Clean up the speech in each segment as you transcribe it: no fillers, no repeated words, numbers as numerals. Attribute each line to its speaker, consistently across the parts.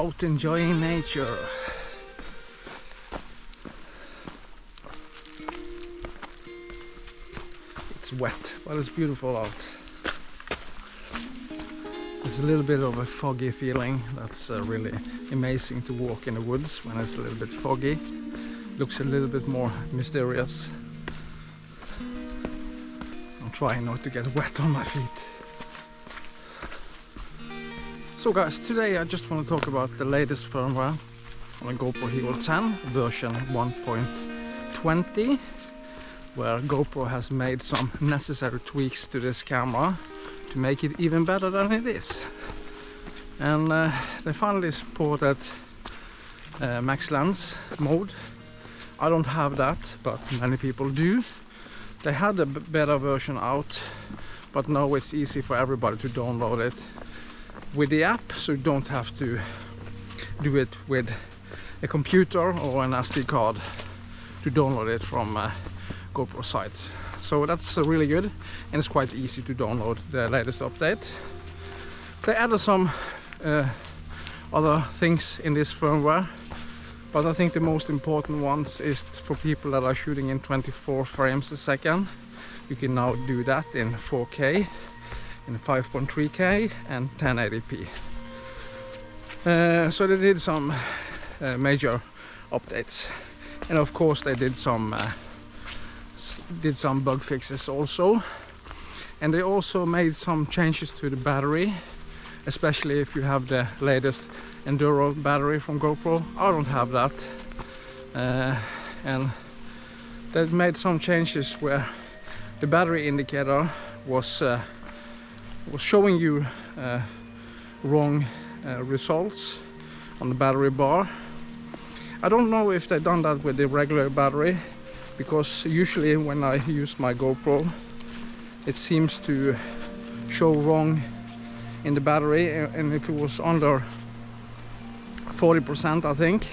Speaker 1: out enjoying nature. It's wet, but it's beautiful out. There's a little bit of a foggy feeling. That's really amazing to walk in the woods when it's a little bit foggy. Looks a little bit more mysterious. I'm trying not to get wet on my feet. So guys, today I just want to talk about the latest firmware on a GoPro Hero 10 version 1.20, where GoPro has made some necessary tweaks to this camera to make it even better than it is. And they finally supported max lens mode. I don't have that, but many people do. They had a better version out, but now it's easy for everybody to download it with the app, so you don't have to do it with a computer or an SD card to download it from GoPro sites. So that's really good, and it's quite easy to download the latest update. They added some other things in this firmware, but I think the most important ones is for people that are shooting in 24 frames a second. You can now do that in 4K, in 5.3K and 1080p. So they did some major updates, and of course they did some bug fixes also, and they also made some changes to the battery, especially if you have the latest enduro battery from GoPro. I don't have that, and they made some changes where the battery indicator was showing you wrong results on the battery bar. I don't know if they've done that with the regular battery, because usually when I use my GoPro it seems to show wrong in the battery, and if it was under 40% I think,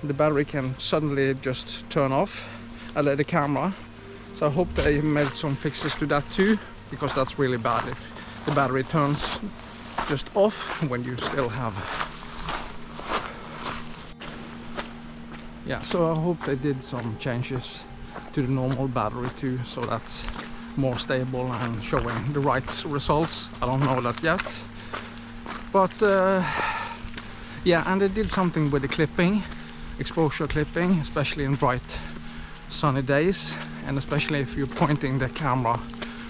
Speaker 1: the battery can suddenly just turn off the camera. So I hope they made some fixes to that too, because that's really bad if the battery turns just off when you still have. Yeah, so I hope they did some changes to the normal battery too, so that's more stable and showing the right results. I don't know that yet, but yeah, and they did something with the clipping, exposure clipping, especially in bright sunny days, and especially if you're pointing the camera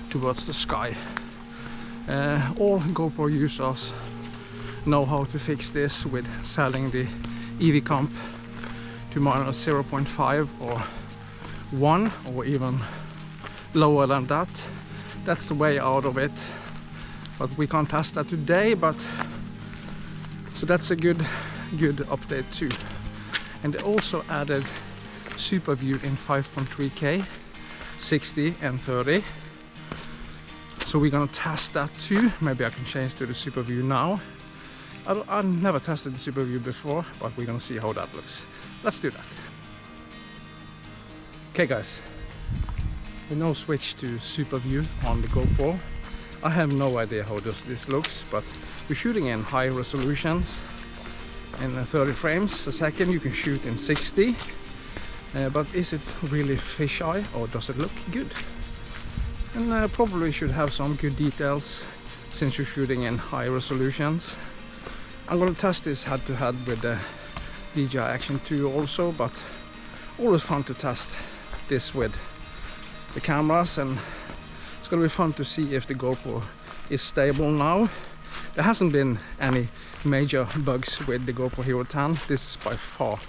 Speaker 1: towards the sky. All GoPro users know how to fix this with setting the EV comp to minus 0.5 or 1, or even lower than that. That's the way out of it, but we can't test that today. But so that's a good update too. And they also added superview in 5.3K, 60 and 30. So we're gonna test that too. Maybe I can change to the superview now. I've never tested the superview before, but we're gonna see how that looks. Let's do that. Okay guys, we now switch to superview on the GoPro. I have no idea how this looks, but we're shooting in high resolutions in 30 frames a second. You can shoot in 60, but is it really fisheye, or does it look good? And probably should have some good details since you're shooting in high resolutions. I'm gonna test this head to head with the DJI Action 2 also, but always fun to test this with the cameras, and it's gonna be fun to see if the GoPro is stable now. There hasn't been any major bugs with the GoPro Hero 10. This is by far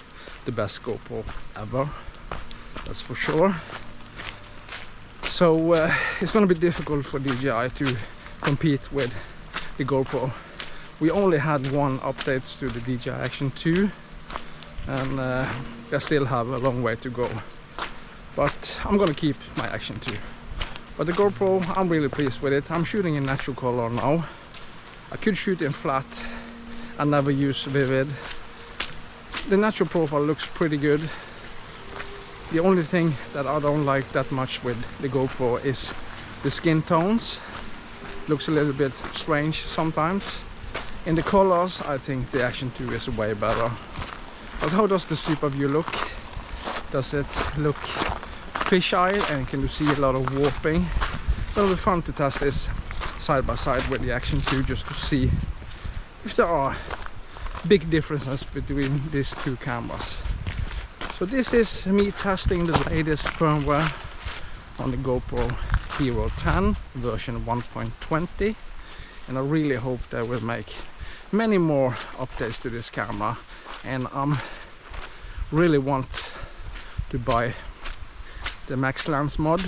Speaker 1: the best GoPro ever, that's for sure. So it's going to be difficult for DJI to compete with the GoPro. We only had one update to the DJI Action 2, and they still have a long way to go. But I'm going to keep my Action 2. But the GoPro, I'm really pleased with it. I'm shooting in natural color now. I could shoot in flat. I never use vivid. The natural profile looks pretty good. The only thing that I don't like that much with the GoPro is the skin tones. Looks a little bit strange sometimes. In the colors, I think the Action 2 is way better. But how does the superview look? Does it look fisheye, and can you see a lot of warping? It'll be fun to test this side by side with the Action 2 just to see if there are big differences between these two cameras. So this is me testing the latest firmware on the GoPro Hero 10 version 1.20, and I really hope they will make many more updates to this camera, and really want to buy the max lens mod.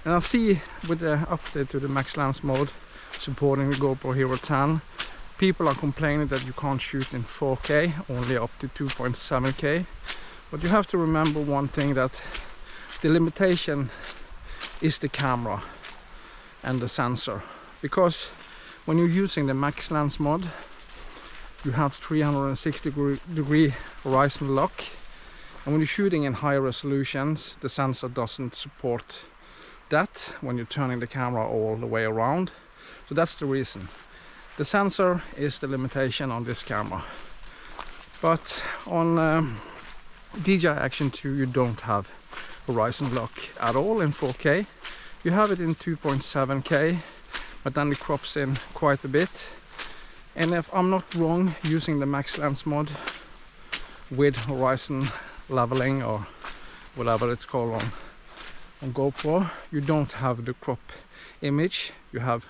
Speaker 1: And I'll see with the update to the max lens mode supporting the GoPro Hero 10, people are complaining that you can't shoot in 4K, only up to 2.7K. But you have to remember one thing, that the limitation is the camera and the sensor. Because when you're using the max lens mod, you have 360-degree horizon lock. And when you're shooting in high resolutions, the sensor doesn't support that when you're turning the camera all the way around. So that's the reason. The sensor is the limitation on this camera. But on DJI Action 2 you don't have horizon lock at all in 4K. You have it in 2.7K, but then it crops in quite a bit. And if I'm not wrong, using the max lens mod with horizon leveling or whatever it's called on GoPro, you don't have the crop image. You have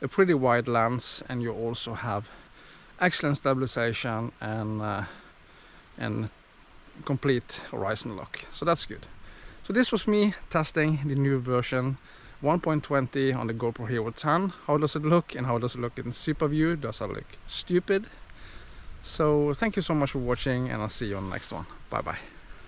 Speaker 1: a pretty wide lens, and you also have excellent stabilization and complete horizon lock. So that's good. So this was me testing the new version 1.20 on the GoPro Hero 10. How does it look, and how does it look in super view? Does it look stupid? So thank you so much for watching, and I'll see you on the next one. Bye bye.